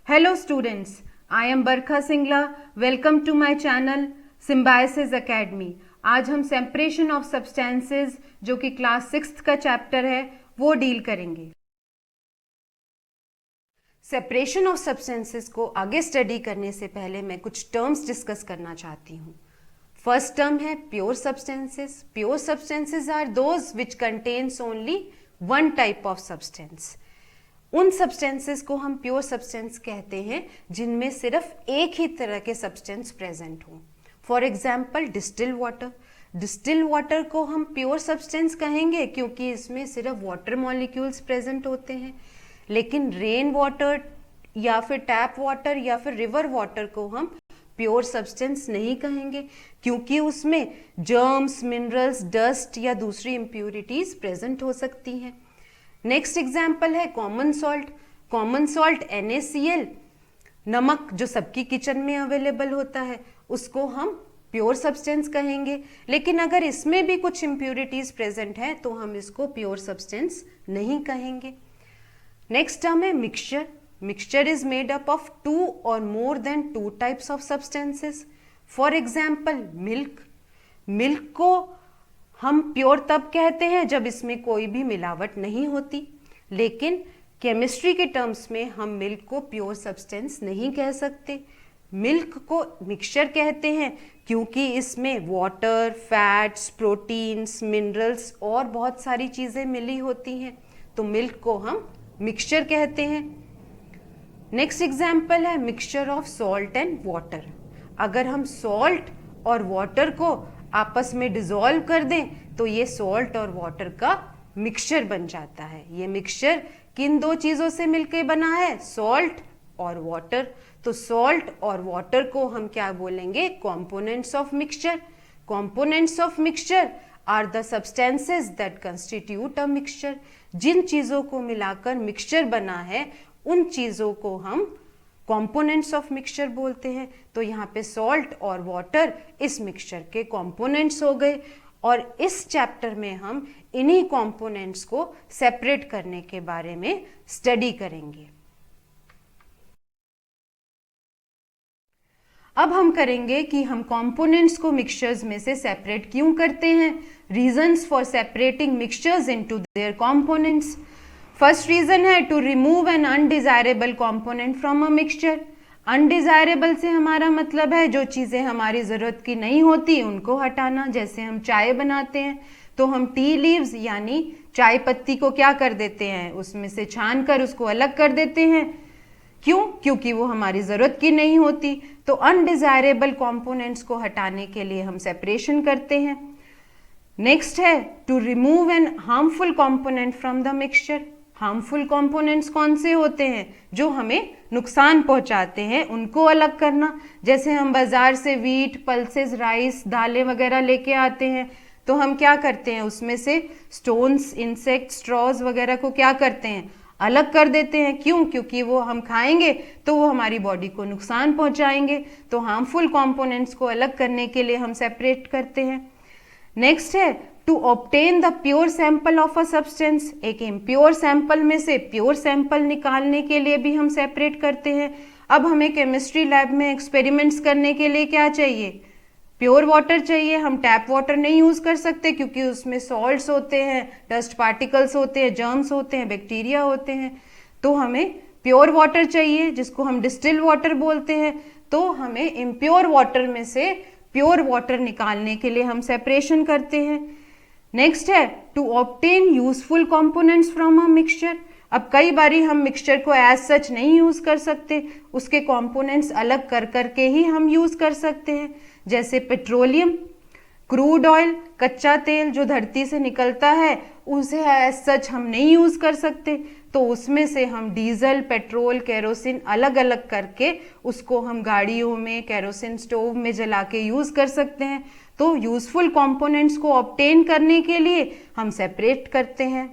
Hello students, I am Barkha Singla. Welcome to my channel Symbiosis Academy. आज हम separation of substances जो कि class 6th का chapter है वो डील करेंगे। सेपरेशन ऑफ सब्सटेंसेस को आगे स्टडी करने से पहले मैं कुछ टर्म्स डिस्कस करना चाहती हूँ। फर्स्ट टर्म है pure substances. Pure substances are those which contains only one type of substance. उन सब्सटेंसेस को हम प्योर सब्सटेंस कहते हैं जिनमें सिर्फ एक ही तरह के सब्सटेंस प्रेजेंट हों। For example distil water. Distil water को हम प्योर सब्सटेंस कहेंगे क्योंकि इसमें सिर्फ वाटर मॉलिक्यूल्स प्रेजेंट होते हैं। लेकिन रेन वाटर या फिर टैप वाटर या फिर रिवर वाटर को हम प्योर सब्सटेंस नहीं कहेंगे क्योंकि उसमें जर्म्स, मिनरल्स, डस्ट या दूसरी इम्प्यूरिटीज प्रेजेंट हो सकती हैं। नेक्स्ट एग्जाम्पल है common salt. Common salt NaCl, नमक जो सबकी किचन में अवेलेबल होता है, उसको हम प्योर सब्सटेंस कहेंगे। लेकिन अगर इसमें भी कुछ इम्प्यूरिटीज प्रेजेंट है तो हम इसको प्योर सब्सटेंस नहीं कहेंगे। नेक्स्ट टर्म है mixture. Mixture is made up of 2 or more than 2 types of substances. For example milk. Milk को हम प्योर तब कहते हैं जब इसमें कोई भी मिलावट नहीं होती, लेकिन केमिस्ट्री के टर्म्स में हम मिल्क को प्योर सब्सटेंस नहीं कह सकते। मिल्क को मिक्सचर कहते हैं क्योंकि इसमें वाटर, फैट्स, प्रोटीन्स, मिनरल्स और बहुत सारी चीज़ें मिली होती हैं, तो मिल्क को हम मिक्सचर कहते हैं। नेक्स्ट एग्जाम्पल है mixture of salt and water. अगर हम सॉल्ट और वाटर को आपस में डिसॉल्व कर दें तो ये सॉल्ट और वाटर का मिक्सचर बन जाता है। ये मिक्सचर किन दो चीज़ों से मिलकर बना है? सॉल्ट और वाटर। तो सॉल्ट और वाटर को हम क्या बोलेंगे? Components of mixture. Components of mixture are the substances that constitute a mixture. जिन चीज़ों को मिलाकर मिक्सचर बना है उन चीज़ों को हम कंपोनेंट्स ऑफ मिक्सचर बोलते हैं। तो यहाँ पे सॉल्ट और वाटर इस मिक्सचर के कंपोनेंट्स हो गए और इस चैप्टर में हम इन्हीं कंपोनेंट्स को सेपरेट करने के बारे में स्टडी करेंगे। अब हम करेंगे कि हम कंपोनेंट्स को मिक्सचर्स में से सेपरेट क्यों करते हैं। Reasons for separating mixtures into their components. First reason है to remove an undesirable component from a mixture. Undesirable से हमारा मतलब है जो चीज़ें हमारी ज़रूरत की नहीं होती उनको हटाना। जैसे हम चाय बनाते हैं तो हम टी लीव्स यानी चाय पत्ती को क्या कर देते हैं? उसमें से छान कर उसको अलग कर देते हैं। क्यों? क्योंकि वो हमारी ज़रूरत की नहीं होती। तो अनडिजायरेबल कंपोनेंट्स को हटाने के लिए हम सेपरेशन करते हैं। नेक्स्ट है to remove an harmful component from the mixture. Harmful components कौन से होते हैं? जो हमें नुकसान पहुंचाते हैं, उनको अलग करना। जैसे हम बाजार से वीट, पल्सेस, राइस, दालें वगैरह लेके आते हैं तो हम क्या करते हैं? उसमें से स्टोन्स, इंसेक्ट, स्ट्रॉज वगैरह को क्या करते हैं? अलग कर देते हैं। क्यों? क्योंकि वो हम खाएंगे तो वो हमारी बॉडी को नुकसान पहुंचाएंगे। तो हार्मफुल कंपोनेंट्स को अलग करने के लिए हम सेपरेट करते हैं। नेक्स्ट है to obtain the pure sample of a substance. एक इम्प्योर सैंपल में से प्योर सैंपल निकालने के लिए भी हम सेपरेट करते हैं। अब हमें केमिस्ट्री लैब में एक्सपेरिमेंट्स करने के लिए क्या चाहिए? प्योर वाटर चाहिए। हम टैप वाटर नहीं यूज़ कर सकते क्योंकि उसमें सॉल्ट्स होते हैं, डस्ट पार्टिकल्स होते हैं, जर्म्स होते हैं, बैक्टीरिया होते हैं। तो हमें प्योर वाटर चाहिए जिसको हम डिस्टिल वाटर बोलते हैं। तो हमें इम्प्योर वाटर में से प्योर वाटर निकालने के लिए हम सेपरेशन करते हैं। नेक्स्ट है to obtain useful components from a mixture. अब कई बारी हम मिक्सचर को एज सच नहीं यूज कर सकते, उसके कंपोनेंट्स अलग कर करके ही हम यूज कर सकते हैं। जैसे पेट्रोलियम, क्रूड ऑयल, कच्चा तेल जो धरती से निकलता है उसे एज सच हम नहीं यूज कर सकते, तो उसमें से हम डीजल, पेट्रोल, केरोसिन अलग अलग करके उसको हम गाड़ियों में, केरोसिन स्टोव में जला के यूज कर सकते हैं। तो यूजफुल कंपोनेंट्स को ऑब्टेन करने के लिए हम सेपरेट करते हैं।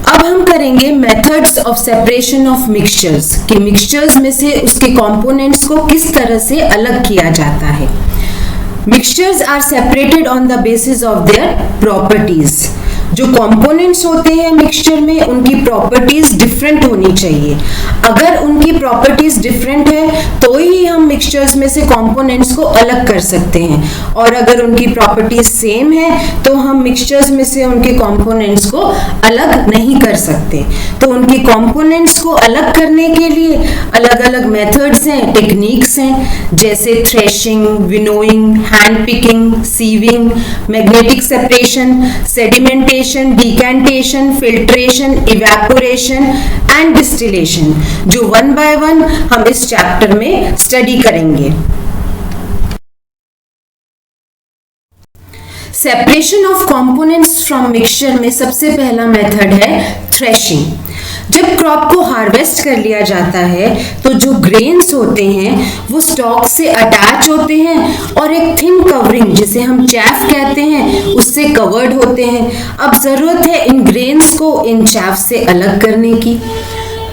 अब हम करेंगे methods of separation of mixtures कि मिक्सचर्स में से उसके कंपोनेंट्स को किस तरह से अलग किया जाता है। Mixtures are separated on the basis of their properties. जो कंपोनेंट्स होते हैं मिक्सचर में उनकी प्रॉपर्टीज डिफरेंट होनी चाहिए। अगर उनकी प्रॉपर्टीज डिफरेंट है तो ही हम मिक्सचर्स में से कंपोनेंट्स को अलग कर सकते हैं, और अगर उनकी प्रॉपर्टीज सेम है तो हम मिक्सचर्स में से उनके कंपोनेंट्स को अलग नहीं कर सकते। तो उनके कंपोनेंट्स को अलग करने के लिए अलग अलग मेथड्स हैं, टेक्निक्स हैं, जैसे threshing, winnowing, hand picking, sieving, magnetic separation, sedimentation, decantation, filtration, evaporation and distillation, जो वन बाय वन हम इस चैप्टर में स्टडी करेंगे। Separation of components from mixture में सबसे पहला मेथड है थ्रेशिंग। जब क्रॉप को हार्वेस्ट कर लिया जाता है तो जो ग्रेन्स होते हैं वो स्टॉक से अटैच होते हैं और एक थिन कवरिंग जिसे हम चैफ कहते हैं उससे कवर्ड होते हैं। अब जरूरत है इन ग्रेन्स को इन चैफ से अलग करने की,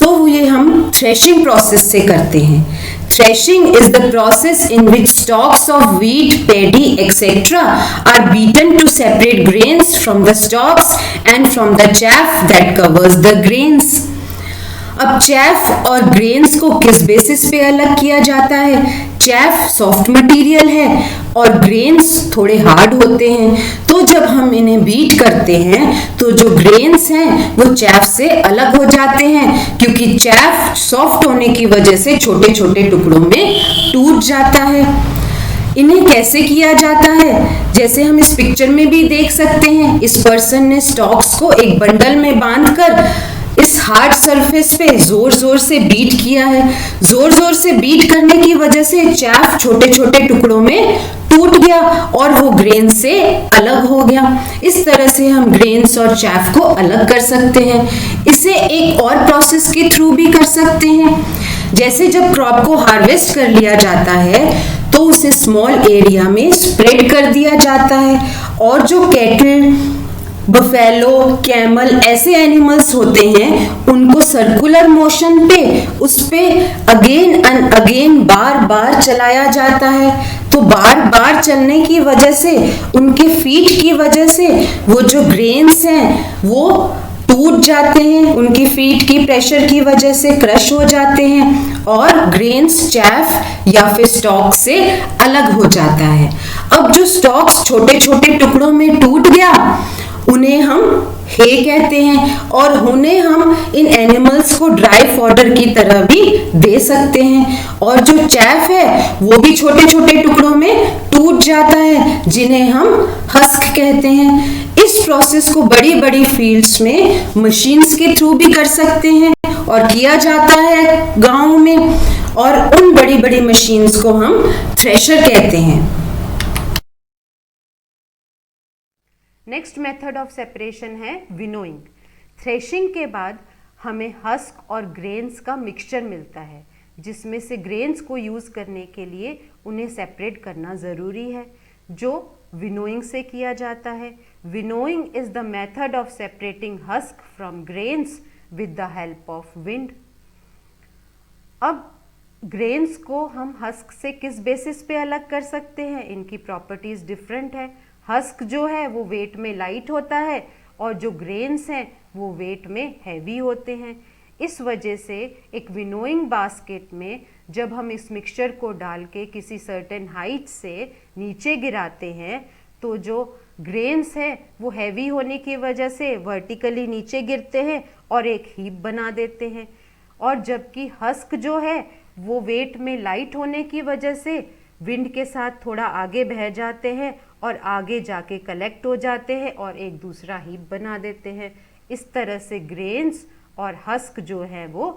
तो ये हम थ्रेशिंग प्रोसेस से करते हैं। Threshing is the process in which stalks of wheat, paddy, etc. are beaten to separate grains from the stalks and from the chaff that covers the grains. अब चैफ और ग्रेन्स को किस basis पे अलग किया जाता है? चैफ सॉफ्ट मटेरियल है और ग्रेन्स थोड़े हार्ड होते हैं, तो जब हम इन्हें बीट करते हैं तो जो ग्रेन्स हैं वो चैफ से अलग हो जाते हैं, क्योंकि चैफ सॉफ्ट होने की वजह से छोटे छोटे टुकड़ों में टूट जाता है। इन्हें कैसे किया जाता है? जैसे हम इस पिक्चर में भी देख सकते हैं, इस पर्सन ने स्टॉक्स को एक बंडल में बांधकर इस हार्ड सरफेस पे जोर जोर से बीट किया है। जोर जोर से बीट करने की वजह से चैफ छोटे छोटे टुकड़ों में टूट गया और वो ग्रेन से अलग हो गया। इस तरह से हम ग्रेन्स और चैफ को अलग कर सकते हैं। इसे एक और प्रोसेस के थ्रू भी कर सकते हैं। जैसे जब क्रॉप को हार्वेस्ट कर लिया जाता है तो उसे स्मॉल एरिया में स्प्रेड कर दिया जाता है, और जो कैटल, बफेलो, कैमल ऐसे एनिमल्स होते हैं उनको सर्कुलर मोशन पे उस पे अगेन एंड अगेन बार बार चलाया जाता है। तो बार बार चलने की वजह से उनके फीट की वजह से वो जो ग्रेन्स हैं वो टूट जाते हैं, उनकी फीट की प्रेशर की वजह से क्रश हो जाते हैं और ग्रेन्स चैफ या फिर स्टॉक से अलग हो जाता है। अब जो स्टॉक्स छोटे छोटे टुकड़ों में टूट गया उन्हें हम हे कहते हैं, और उन्हें हम इन एनिमल्स को ड्राई फॉडर की तरह भी दे सकते हैं। और जो चैफ है वो भी छोटे छोटे टुकड़ों में टूट जाता है जिन्हें हम हस्क कहते हैं। इस प्रोसेस को बड़ी बड़ी फील्ड्स में मशीन्स के थ्रू भी कर सकते हैं और किया जाता है गांव में, और उन बड़ी बड़ी मशीन्स को हम थ्रेशर कहते हैं। नेक्स्ट मेथड ऑफ सेपरेशन है विनोइंग। थ्रेशिंग के बाद हमें हस्क और ग्रेन्स का मिक्सचर मिलता है, जिसमें से ग्रेन्स को यूज़ करने के लिए उन्हें सेपरेट करना ज़रूरी है, जो विनोइंग से किया जाता है। Winnowing is the method of separating husk from grains with the help of wind. अब ग्रेन्स को हम हस्क से किस बेसिस पे अलग कर सकते हैं? इनकी प्रॉपर्टीज़ डिफरेंट है। हस्क जो है वो वेट में लाइट होता है और जो ग्रेन्स हैं वो वेट में हैवी होते हैं। इस वजह से एक विनोइंग बास्केट में जब हम इस मिक्सचर को डाल के किसी सर्टेन हाइट से नीचे गिराते हैं तो जो ग्रेन्स हैं वो हैवी होने की वजह से वर्टिकली नीचे गिरते हैं और एक हीप बना देते हैं, और जबकि हस्क जो है वो वेट में लाइट होने की वजह से विंड के साथ थोड़ा आगे बह जाते हैं और आगे जाके कलेक्ट हो जाते हैं और एक दूसरा हीप बना देते हैं। इस तरह से ग्रेन्स और हस्क जो है वो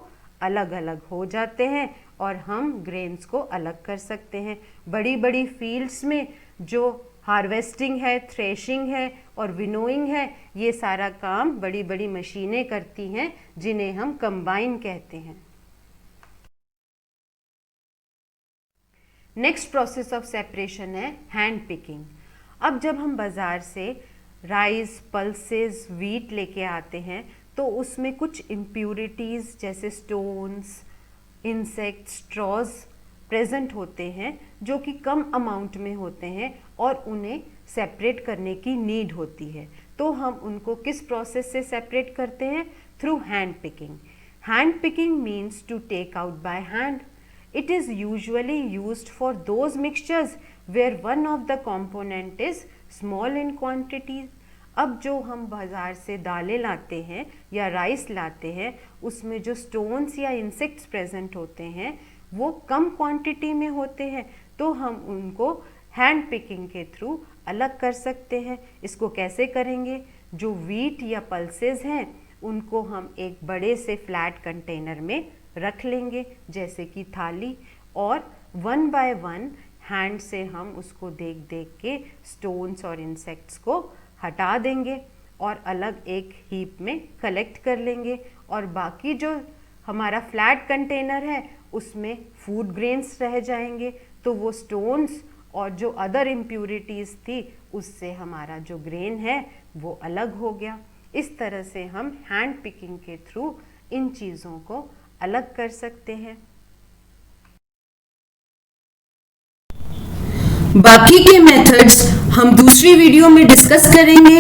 अलग अलग हो जाते हैं और हम ग्रेन्स को अलग कर सकते हैं। बड़ी बड़ी फील्ड्स में जो हार्वेस्टिंग है, थ्रेशिंग है और विनोइंग है, ये सारा काम बड़ी बड़ी मशीनें करती हैं जिन्हें हम कंबाइन कहते हैं। नेक्स्ट प्रोसेस ऑफ सेपरेशन है हैंड पिकिंग। अब जब हम बाज़ार से राइस, पल्सेस, व्हीट लेके आते हैं तो उसमें कुछ इम्प्यूरिटीज़ जैसे स्टोन्स, इंसेक्ट्स, स्ट्रॉज प्रेजेंट होते हैं जो कि कम अमाउंट में होते हैं और उन्हें सेपरेट करने की नीड होती है। तो हम उनको किस प्रोसेस से सेपरेट करते हैं? Through hand picking. Hand picking means to take out by hand. It is usually used for those mixtures where one of the component is small in quantity. अब जो हम बाज़ार से दालें लाते हैं या राइस लाते हैं, उसमें जो स्टोन्स या इंसेक्ट्स प्रेजेंट होते हैं वो कम क्वांटिटी में होते हैं, तो हम उनको हैंड पिकिंग के थ्रू अलग कर सकते हैं. इसको कैसे करेंगे? जो वीट या पल्सेस हैं उनको हम एक बड़े से फ्लैट कंटेनर में रख लेंगे, जैसे कि थाली, और 1 बाय 1 हैंड से हम उसको देख देख के स्टोन्स और इंसेक्ट्स को हटा देंगे और अलग एक हीप में कलेक्ट कर लेंगे. और बाकी जो हमारा फ्लैट कंटेनर है उसमें फूड ग्रेन्स रह जाएंगे, तो वो स्टोन्स और जो अदर इम्प्यूरिटीज़ थी उससे हमारा जो ग्रेन है वो अलग हो गया. इस तरह से हम हैंड पिकिंग के थ्रू इन चीज़ों को अलग कर सकते हैं. बाकी के मेथड्स हम दूसरी वीडियो में डिस्कस करेंगे.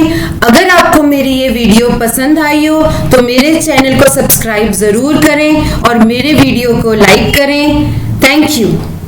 अगर आपको मेरी ये वीडियो पसंद आई हो तो मेरे चैनल को सब्सक्राइब ज़रूर करें और मेरे वीडियो को लाइक करें. Thank you.